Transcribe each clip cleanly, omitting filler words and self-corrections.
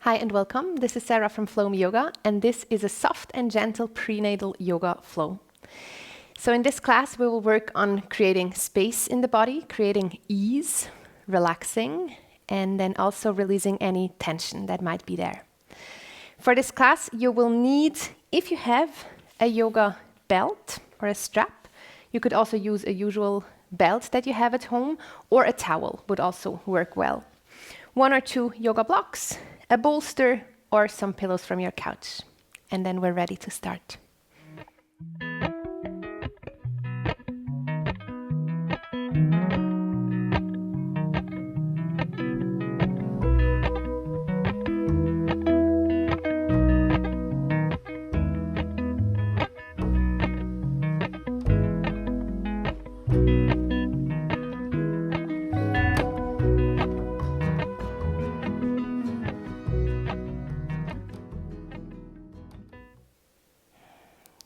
Hi and welcome. This is Sarah from FlowMe Yoga, and this is a soft and gentle prenatal yoga flow. So in this class, we will work on creating space in the body, creating ease, relaxing, and then also releasing any tension that might be there. For this class, you will need, if you have a yoga belt or a strap, you could also use a usual belt that you have at home, or a towel would also work well. 1 or 2 yoga blocks, a bolster, or some pillows from your couch. And then we're ready to start.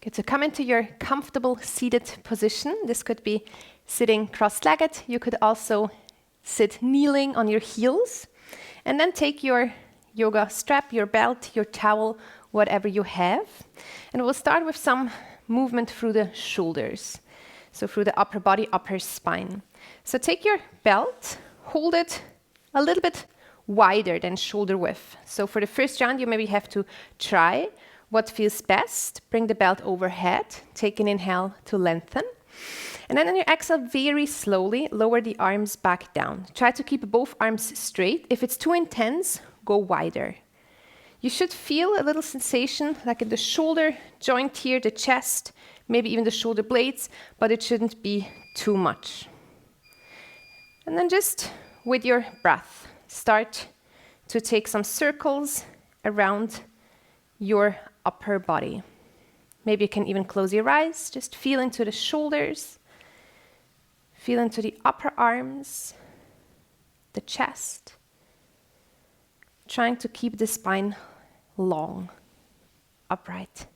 Good, so come into your comfortable seated position. This could be sitting cross-legged. You could also sit kneeling on your heels. And then take your yoga strap, your belt, your towel, whatever you have. And we'll start with some movement through the shoulders. So through the upper body, upper spine. So take your belt, hold it a little bit wider than shoulder width. So for the first round, you maybe have to try what feels best. Bring the belt overhead, take an inhale to lengthen. And then on your exhale, very slowly lower the arms back down. Try to keep both arms straight. If it's too intense, go wider. You should feel a little sensation like in the shoulder joint here, the chest, maybe even the shoulder blades, but it shouldn't be too much. And then just with your breath, start to take some circles around your upper body. Maybe you can even close your eyes, just feel into the shoulders, feel into the upper arms, the chest, trying to keep the spine long, upright.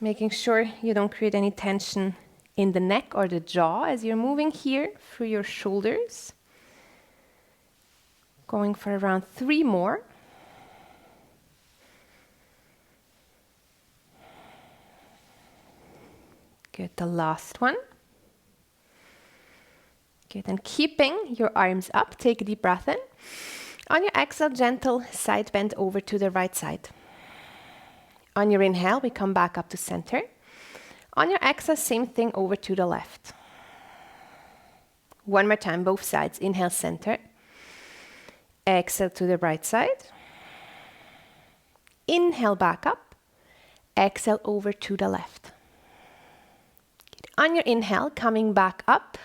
Making sure you don't create any tension in the neck or the jaw as you're moving here through your shoulders. Going for around 3 more. Good, the last one. Good, and keeping your arms up, take a deep breath in. On your exhale, gentle side bend over to the right side. On your inhale, we come back up to center. On your exhale, same thing over to the left. One more time, both sides. Inhale, center. Exhale to the right side. Inhale, back up. Exhale over to the left. On your inhale, coming back up.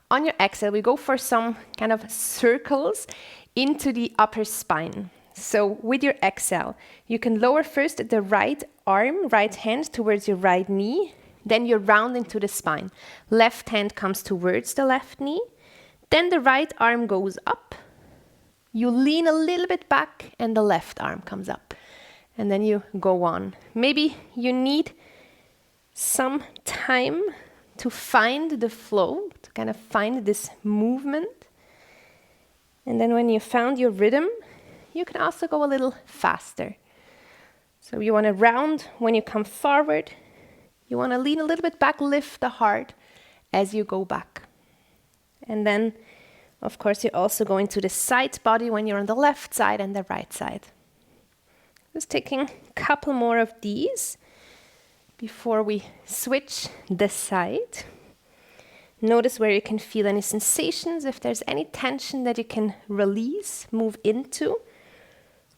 On your exhale, we go for some kind of circles into the upper spine. So with your exhale, you can lower first the right arm, right hand towards your right knee. Then you round into the spine. Left hand comes towards the left knee. Then the right arm goes up. You lean a little bit back and the left arm comes up. And then you go on. Maybe you need some time to find the flow, to kind of find this movement. And then when you found your rhythm, you can also go a little faster. So you want to round when you come forward. You want to lean a little bit back, lift the heart as you go back. And then, of course, you're also going to the side body when you're on the left side and the right side. Just taking a couple more of these before we switch the side. Notice where you can feel any sensations, if there's any tension that you can release, move into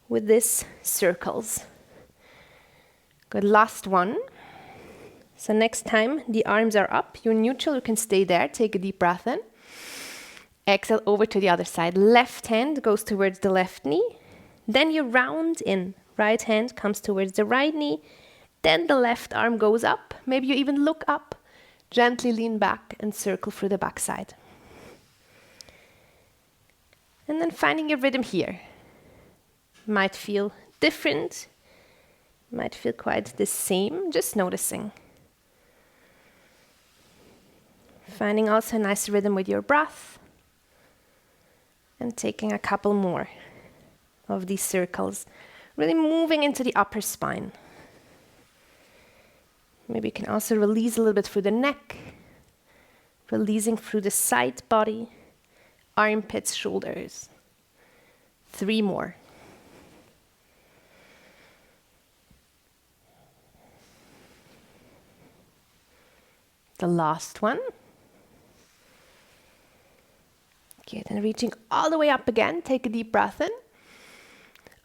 with these circles. Good, last one. So next time the arms are up, you're neutral, you can stay there, take a deep breath in. Exhale over to the other side. Left hand goes towards the left knee. Then you round in. Right hand comes towards the right knee. Then the left arm goes up. Maybe you even look up, gently lean back and circle through the backside. And then finding your rhythm here. Might feel different, might feel quite the same, just noticing. Finding also a nice rhythm with your breath and taking a couple more. of these circles, really moving into the upper spine. Maybe you can also release a little bit through the neck, releasing through the side body, armpits, shoulders. 3 more. The last one. Okay, then reaching all the way up again, take a deep breath in.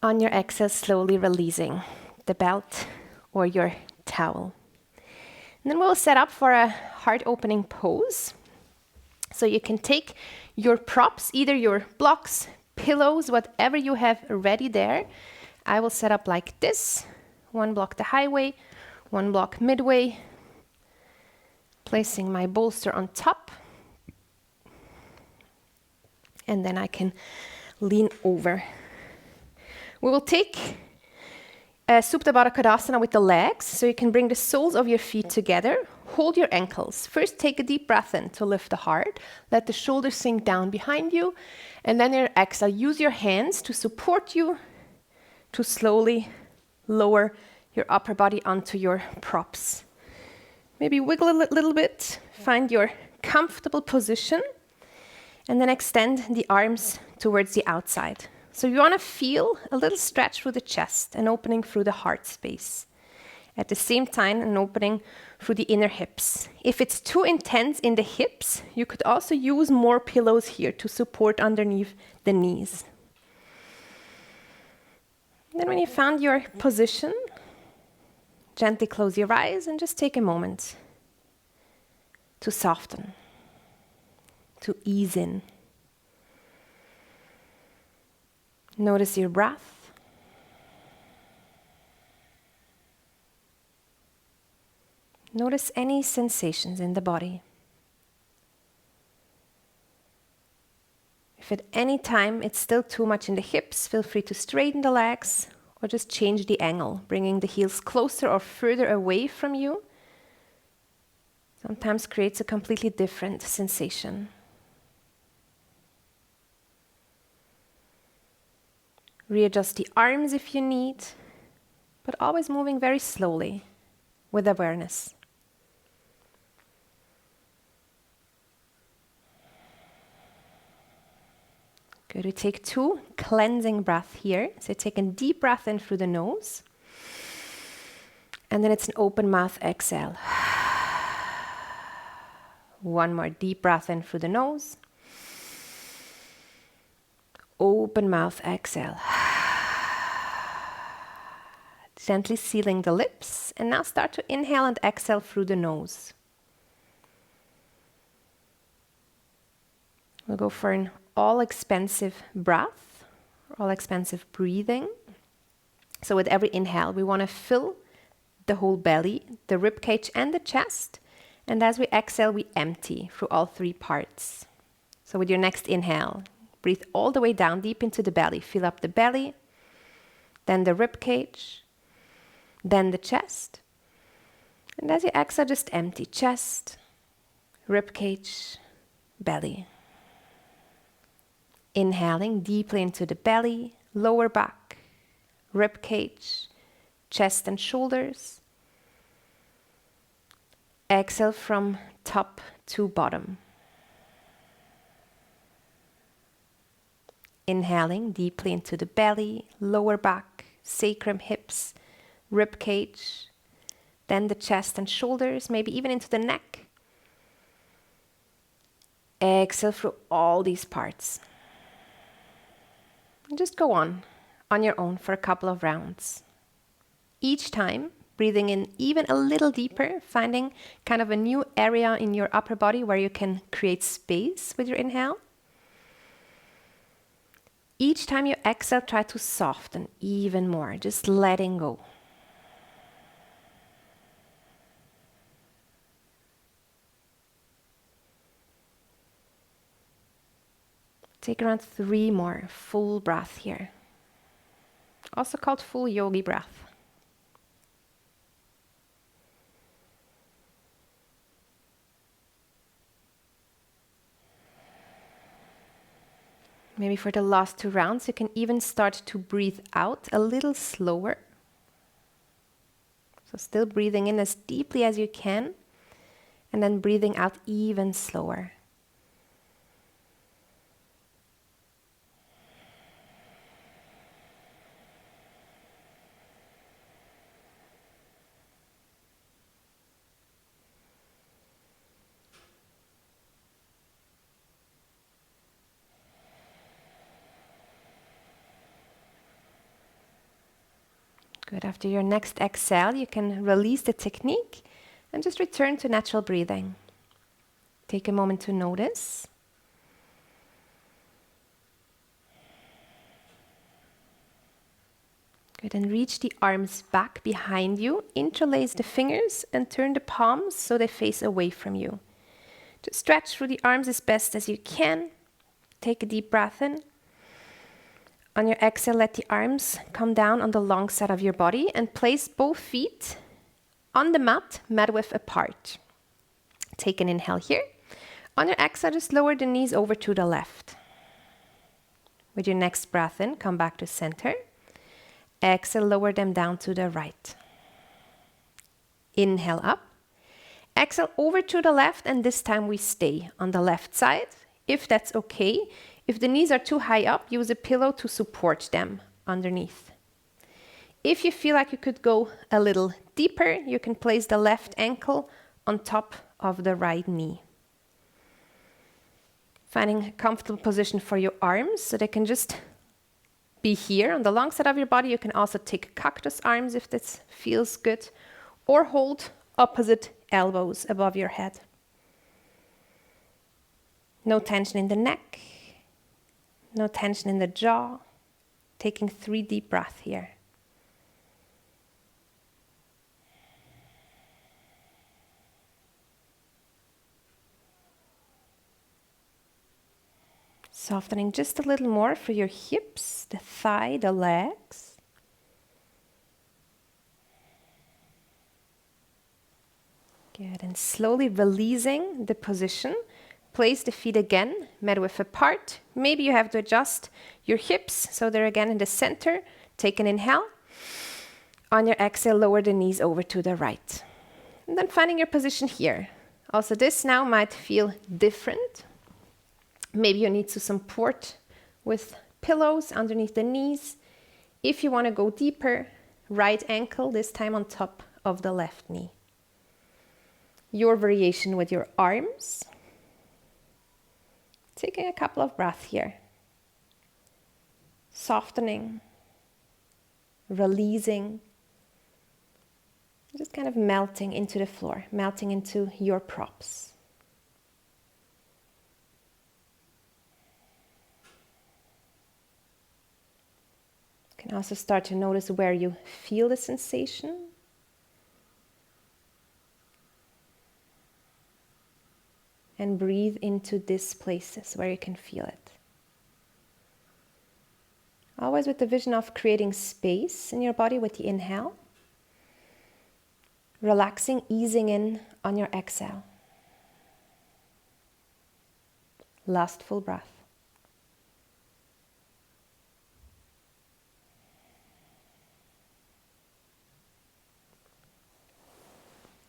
On your exhale, slowly releasing the belt or your towel. And then we'll set up for a heart opening pose. So you can take your props, either your blocks, pillows, whatever you have ready there. I will set up like this. 1 block the highway, 1 block midway. Placing my bolster on top. And then I can lean over. We will take Supta Baddha Konasana with the legs, so you can bring the soles of your feet together. Hold your ankles. First, take a deep breath in to lift the heart. Let the shoulders sink down behind you. And then your exhale, use your hands to support you to slowly lower your upper body onto your props. Maybe wiggle a little bit. Find your comfortable position. And then extend the arms towards the outside. So you want to feel a little stretch through the chest, an opening through the heart space. At the same time, an opening through the inner hips. If it's too intense in the hips, you could also use more pillows here to support underneath the knees. And then when you found your position, gently close your eyes and just take a moment to soften, to ease in. Notice your breath. Notice any sensations in the body. If at any time it's still too much in the hips, feel free to straighten the legs or just change the angle, bringing the heels closer or further away from you. Sometimes creates a completely different sensation. Readjust the arms if you need, but always moving very slowly with awareness. Good, we take 2 cleansing breaths here. So take a deep breath in through the nose. And then it's an open mouth exhale. 1 more deep breath in through the nose. Open mouth exhale. Gently sealing the lips. And now start to inhale and exhale through the nose. We'll go for an all-expansive breath, all-expansive breathing. So with every inhale, we want to fill the whole belly, the rib cage and the chest. And as we exhale, we empty through all 3 parts. So with your next inhale, breathe all the way down deep into the belly. Fill up the belly, then the rib cage, then the chest. And as you exhale, just empty chest, rib cage, belly. Inhaling deeply into the belly, lower back, rib cage, chest and shoulders. Exhale from top to bottom. Inhaling deeply into the belly, lower back, sacrum, hips, rib cage, then the chest and shoulders, maybe even into the neck. Exhale through all these parts. And just go on your own for a couple of rounds. Each time, breathing in even a little deeper, finding kind of a new area in your upper body where you can create space with your inhale. Each time you exhale, try to soften even more, just letting go. Take around 3 more full breath here. Also called full yogi breath. Maybe for the last 2 rounds, you can even start to breathe out a little slower. So still breathing in as deeply as you can, and then breathing out even slower. Good. After your next exhale, you can release the technique and just return to natural breathing. Take a moment to notice. Good. And reach the arms back behind you. Interlace the fingers and turn the palms so they face away from you. Just stretch through the arms as best as you can. Take a deep breath in. On your exhale, let the arms come down on the long side of your body and place both feet on the mat, mat width apart. Take an inhale here. On your exhale, just lower the knees over to the left. With your next breath in, come back to center. Exhale, lower them down to the right. Inhale up. Exhale over to the left, and this time we stay on the left side, if that's okay. If the knees are too high up, use a pillow to support them underneath. If you feel like you could go a little deeper, you can place the left ankle on top of the right knee. Finding a comfortable position for your arms so they can just be here on the long side of your body. You can also take cactus arms if this feels good, or hold opposite elbows above your head. No tension in the neck. No tension in the jaw. Taking 3 deep breaths here. Softening just a little more for your hips, the thigh, the legs. Good, and slowly releasing the position. Place the feet again, mat width apart. Maybe you have to adjust your hips so they're again in the center. Take an inhale. On your exhale, lower the knees over to the right. And then finding your position here. Also, this now might feel different. Maybe you need to support with pillows underneath the knees. If you want to go deeper, right ankle, this time on top of the left knee. Your variation with your arms. Taking a couple of breaths here. Softening, releasing, just kind of melting into the floor, melting into your props. You can also start to notice where you feel the sensation. And breathe into these places where you can feel it. Always with the vision of creating space in your body with the inhale. Relaxing, easing in on your exhale. Last full breath.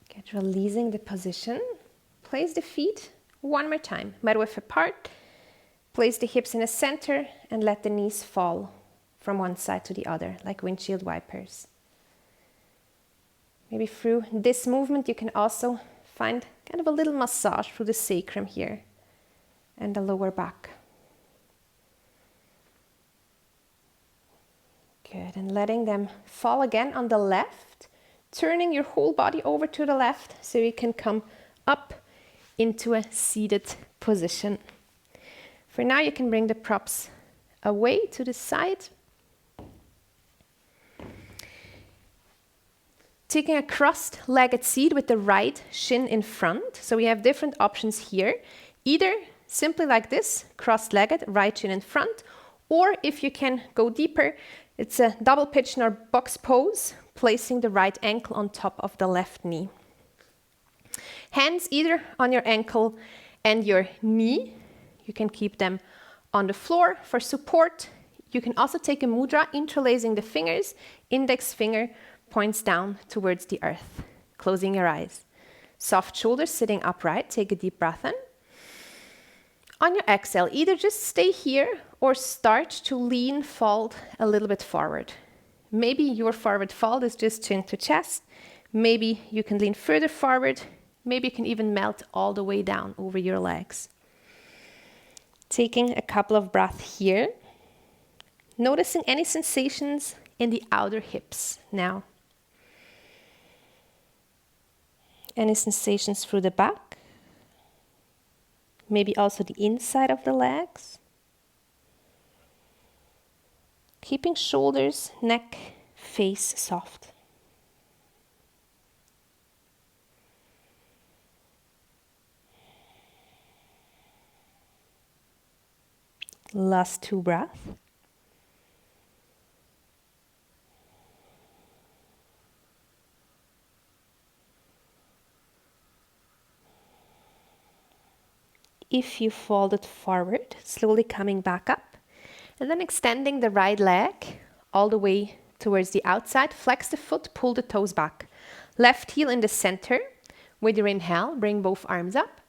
Get releasing the position. Place the feet one more time, mat width apart. Place the hips in the center and let the knees fall from one side to the other, like windshield wipers. Maybe through this movement you can also find kind of a little massage through the sacrum here and the lower back. Good, and letting them fall again on the left, turning your whole body over to the left so you can come up into a seated position. For now, you can bring the props away to the side. Taking a crossed-legged seat with the right shin in front. So we have different options here. Either simply like this, crossed-legged, right shin in front, or if you can go deeper, it's a double pigeon or box pose, placing the right ankle on top of the left knee. Hands either on your ankle and your knee. You can keep them on the floor for support. You can also take a mudra, interlacing the fingers. Index finger points down towards the earth, closing your eyes. Soft shoulders, sitting upright. Take a deep breath in. On your exhale, either just stay here or start to lean, fold a little bit forward. Maybe your forward fold is just chin to chest. Maybe you can lean further forward. Maybe you can even melt all the way down over your legs. Taking a couple of breaths here. Noticing any sensations in the outer hips now. Any sensations through the back. Maybe also the inside of the legs. Keeping shoulders, neck, face soft. Last 2 breaths. If you folded forward, slowly coming back up, and then extending the right leg all the way towards the outside. Flex the foot, pull the toes back. Left heel in the center. With your inhale, bring both arms up.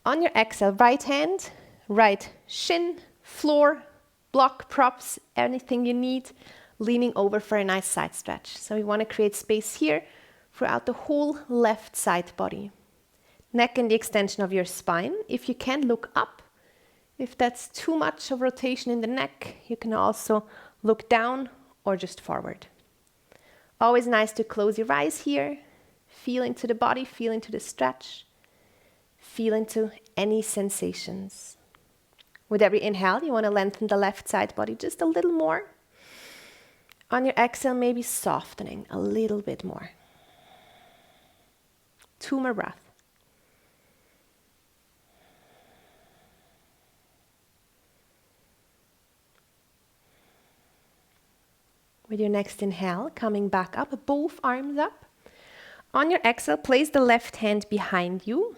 On your exhale, right hand, right shin, floor, block, props, anything you need, leaning over for a nice side stretch. So we want to create space here throughout the whole left side body. Neck in the extension of your spine. If you can, look up. If that's too much of rotation in the neck, you can also look down or just forward. Always nice to close your eyes here. Feel into the body, feel into the stretch. Feel into any sensations. With every inhale, you want to lengthen the left side body just a little more. On your exhale, maybe softening a little bit more. 2 more breaths. With your next inhale, coming back up, both arms up. On your exhale, place the left hand behind you.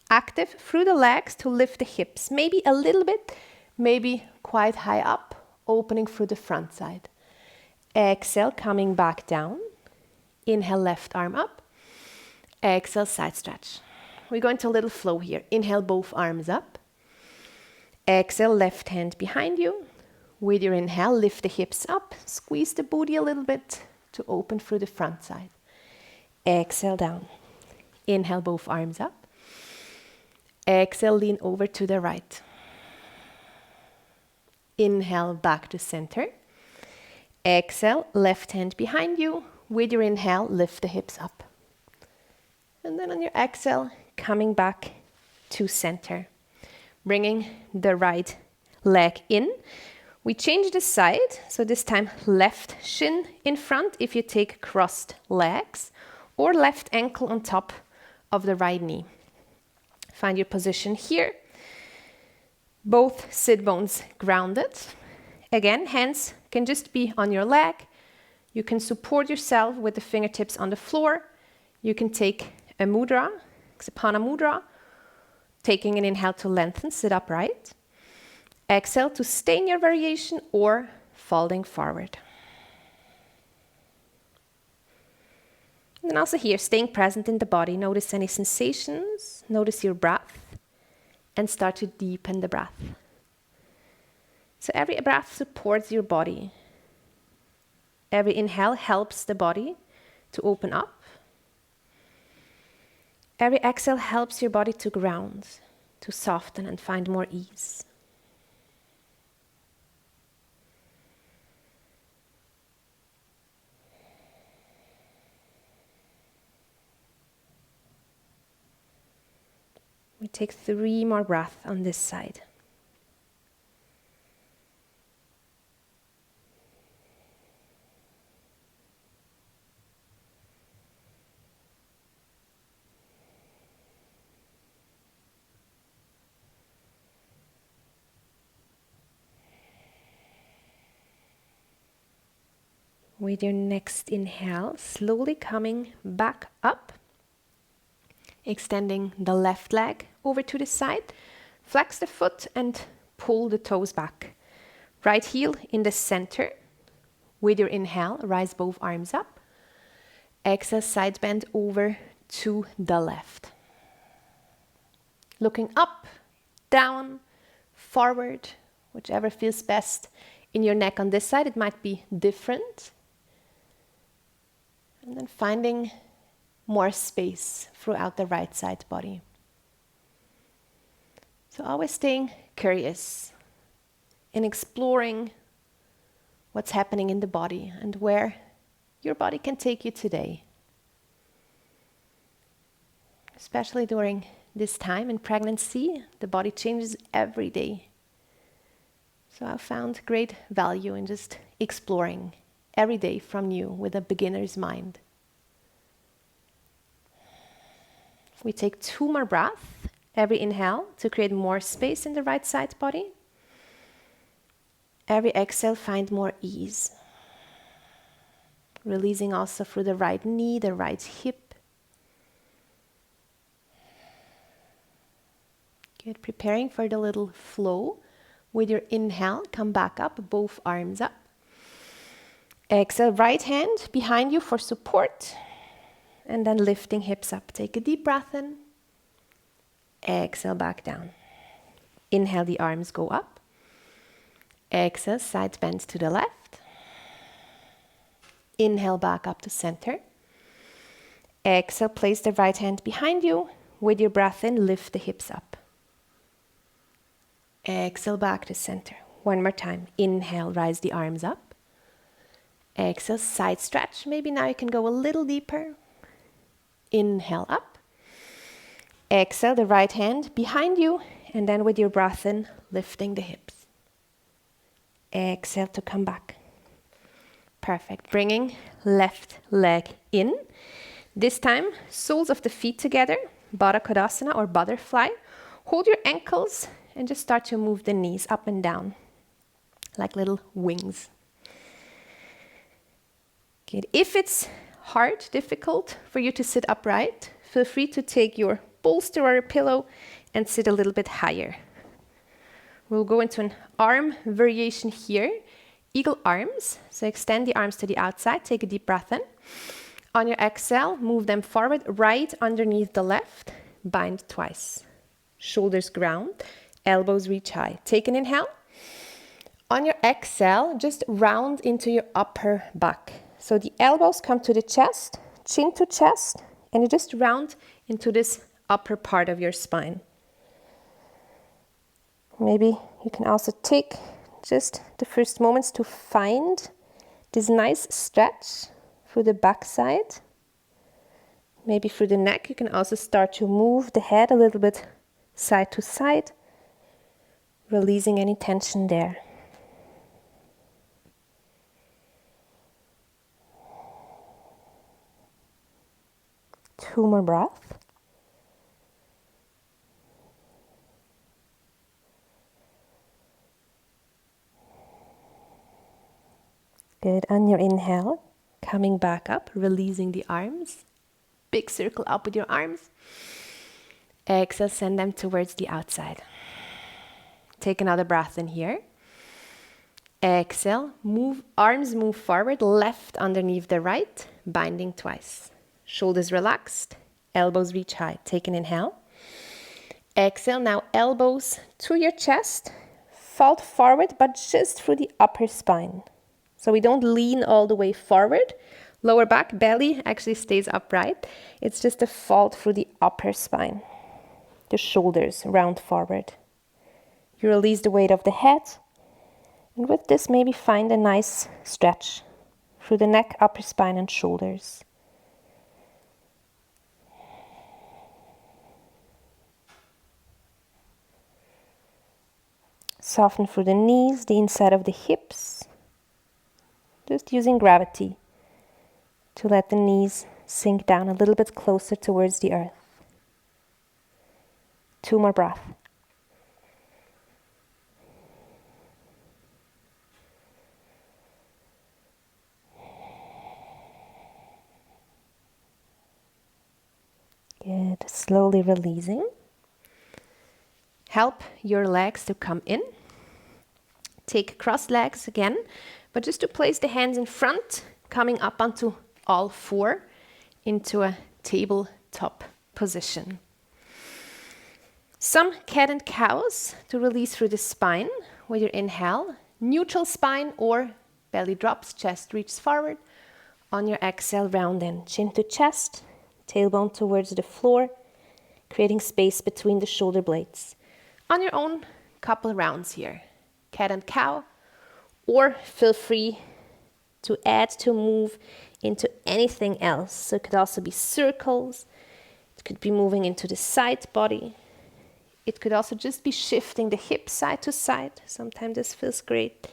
Active through the legs to lift the hips. Maybe a little bit, maybe quite high up, opening through the front side. Exhale, coming back down. Inhale, left arm up. Exhale, side stretch. We're going to a little flow here. Inhale, both arms up. Exhale, left hand behind you. With your inhale, lift the hips up, squeeze the booty a little bit to open through the front side. Exhale down. Inhale, both arms up. Exhale, lean over to the right. Inhale, back to center. Exhale, left hand behind you. With your inhale, lift the hips up. And then on your exhale, coming back to center. Bringing the right leg in. We change the side, so this time left shin in front if you take crossed legs, or left ankle on top of the right knee. Find your position here. Both sit bones grounded. Again, hands can just be on your leg. You can support yourself with the fingertips on the floor. You can take a mudra, Ksapana mudra, taking an inhale to lengthen, sit upright. Exhale to stay in your variation or folding forward. And then also here, staying present in the body. Notice any sensations, notice your breath, and start to deepen the breath. So every breath supports your body. Every inhale helps the body to open up. Every exhale helps your body to ground, to soften and find more ease. We take 3 more breaths on this side. With your next inhale, slowly coming back up. Extending the left leg over to the side. Flex the foot and pull the toes back. Right heel in the center. With your inhale, rise both arms up. Exhale, side bend over to the left. Looking up, down, forward, whichever feels best in your neck on this side. It might be different. And then finding more space throughout the right side body. So always staying curious and exploring what's happening in the body and where your body can take you today. Especially during this time in pregnancy, the body changes every day. So I found great value in just exploring every day from new with a beginner's mind. We take 2 more breaths. Every inhale to create more space in the right side body. Every exhale, find more ease. Releasing also through the right knee, the right hip. Good. Preparing for the little flow. With your inhale, come back up, both arms up. Exhale, right hand behind you for support. And then lifting hips up. Take a deep breath in. Exhale, back down. Inhale, the arms go up. Exhale, side bend to the left. Inhale, back up to center. Exhale, place the right hand behind you. With your breath in, lift the hips up. Exhale, back to center. One more time. Inhale, rise the arms up. Exhale, side stretch. Maybe now you can go a little deeper. Inhale, up. Exhale, the right hand behind you, and then with your breath in, lifting the hips. Exhale to come back. Perfect. Bringing left leg in. This time, soles of the feet together, Baddha Konasana or butterfly. Hold your ankles and just start to move the knees up and down, like little wings. Good. If it's hard, difficult for you to sit upright, feel free to take your bolster or a pillow and sit a little bit higher. We'll go into an arm variation here. Eagle arms. So extend the arms to the outside. Take a deep breath in. On your exhale, move them forward, right underneath the left. Bind twice. Shoulders ground. Elbows reach high. Take an inhale. On your exhale, just round into your upper back. So the elbows come to the chest, chin to chest, and you just round into this upper part of your spine. Maybe you can also take just the first moments to find this nice stretch through the backside. Maybe through the neck, you can also start to move the head a little bit side to side, releasing any tension there. Two more breaths. Good. On your inhale, coming back up, releasing the arms. Big circle up with your arms. Exhale, send them towards the outside. Take another breath in here. Exhale, arms move forward, left underneath the right, binding twice. Shoulders relaxed, elbows reach high. Take an inhale. Exhale, now elbows to your chest. Fold forward, but just through the upper spine. So we don't lean all the way forward. Lower back, belly actually stays upright. It's just a fold through the upper spine. The shoulders round forward. You release the weight of the head. And with this, maybe find a nice stretch through the neck, upper spine, and shoulders. Soften through the knees, the inside of the hips. Just using gravity to let the knees sink down a little bit closer towards the earth. Two more breaths. Good. Slowly releasing. Help your legs to come in. Take crossed legs again, but just to place the hands in front, coming up onto all four into a tabletop position. Some cat and cows to release through the spine with your inhale. Neutral spine or belly drops, chest reaches forward. On your exhale, round in, chin to chest, tailbone towards the floor, creating space between the shoulder blades. On your own, couple rounds here. Cat and cow, or feel free to add to move into anything else. So it could also be circles, it could be moving into the side body. It could also just be shifting the hips side to side. Sometimes this feels great.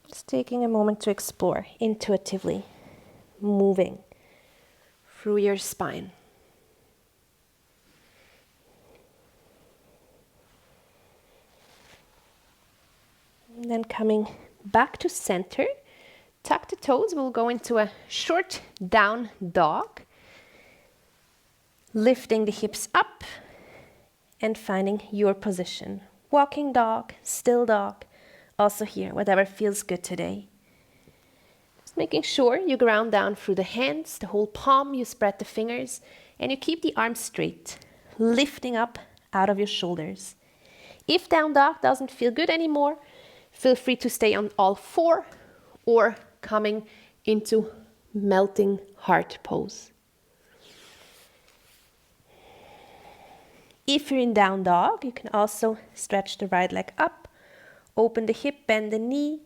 Just taking a moment to explore intuitively, moving through your spine. And then coming back to center, tuck the toes, we'll go into a short down dog, lifting the hips up and finding your position. Walking dog, still dog, also here, whatever feels good today. Just making sure you ground down through the hands, the whole palm, you spread the fingers, and you keep the arms straight, lifting up out of your shoulders. If down dog doesn't feel good anymore, feel free to stay on all four or coming into melting heart pose. If you're in down dog, you can also stretch the right leg up, open the hip, bend the knee,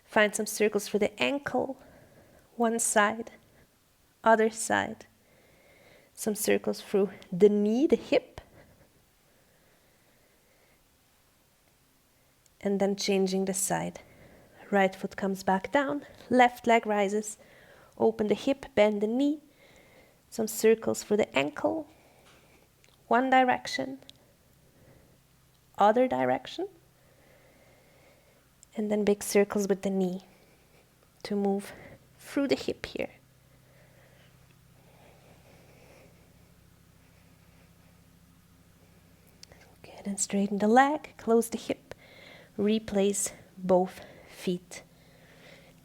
find some circles for the ankle, one side, other side, some circles through the knee, the hip, and then changing the side. Right foot comes back down, left leg rises, open the hip, bend the knee, some circles for the ankle, one direction, other direction, and then big circles with the knee to move through the hip here. Good, and straighten the leg, close the hip, replace both feet.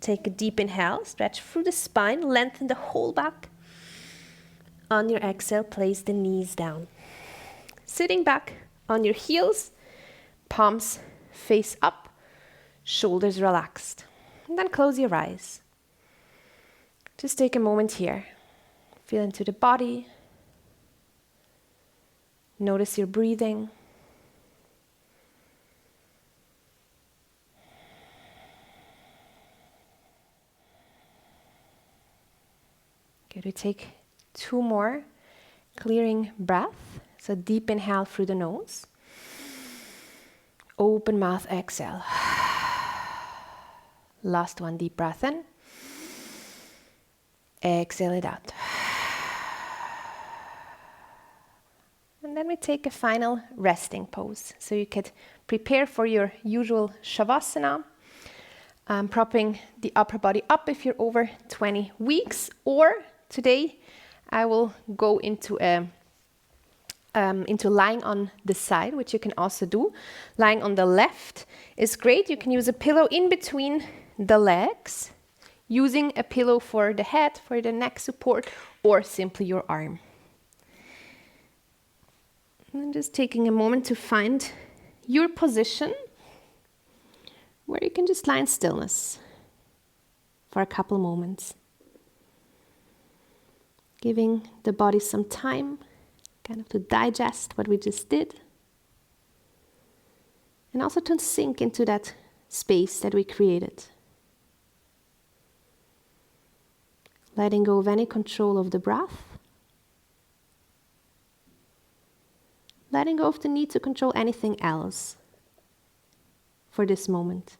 Take a deep inhale, stretch through the spine, lengthen the whole back. On your exhale, place the knees down. Sitting back on your heels, palms face up, shoulders relaxed. And then close your eyes. Just take a moment here. Feel into the body. Notice your breathing. Good, we take 2 more, clearing breath. So deep inhale through the nose. Open mouth, exhale. Last one, deep breath in. Exhale it out. And then we take a final resting pose. So you could prepare for your usual Shavasana, propping the upper body up if you're over 20 weeks, or today I will go into lying on the side, which you can also do. Lying on the left is great. You can use a pillow in between the legs, using a pillow for the head, for the neck support, or simply your arm. And just taking a moment to find your position where you can just lie in stillness for a couple moments. Giving the body some time kind of to digest what we just did. And also to sink into that space that we created. Letting go of any control of the breath. Letting go of the need to control anything else for this moment.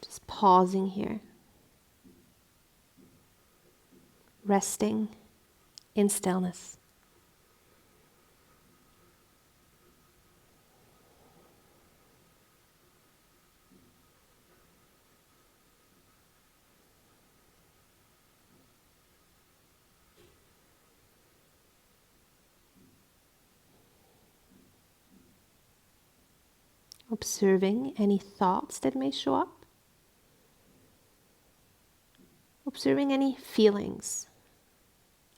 Just pausing here. Resting in stillness. observing any thoughts that may show up, observing any feelings,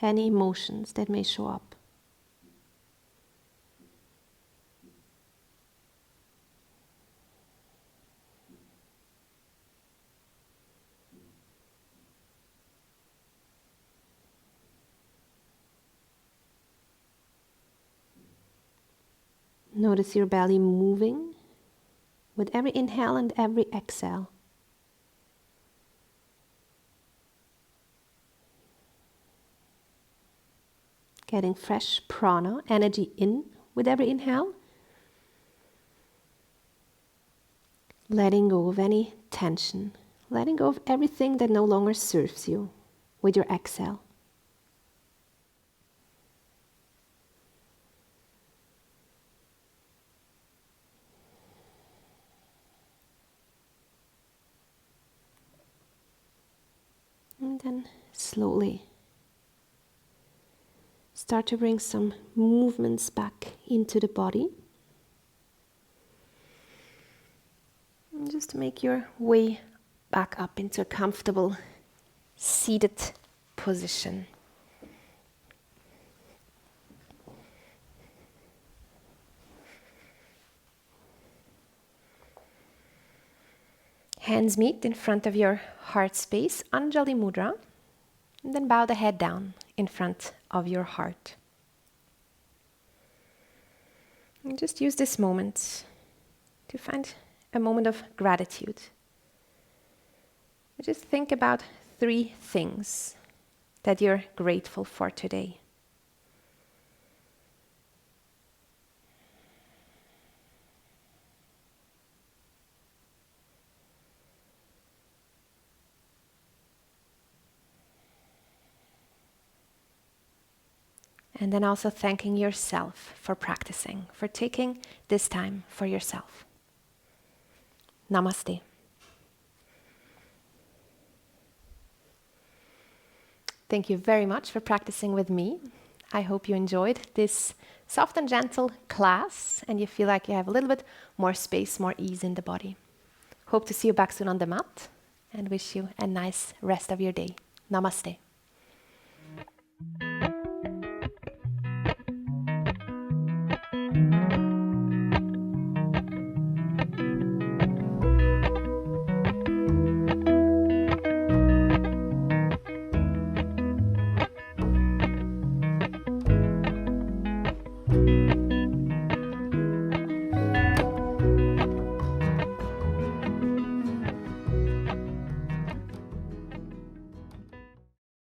any emotions that may show up. Notice your belly moving with every inhale and every exhale. Getting fresh prana, energy in with every inhale. Letting go of any tension. Letting go of everything that no longer serves you with your exhale. And then slowly start to bring some movements back into the body. And just make your way back up into a comfortable seated position. Hands meet in front of your heart space, Anjali Mudra, and then bow the head down in front of your heart. And just use this moment to find a moment of gratitude. Just think about 3 things that you're grateful for today. And then also thanking yourself for practicing, for taking this time for yourself. Namaste. Thank you very much for practicing with me. I hope you enjoyed this soft and gentle class and you feel like you have a little bit more space, more ease in the body. Hope to see you back soon on the mat and wish you a nice rest of your day. Namaste.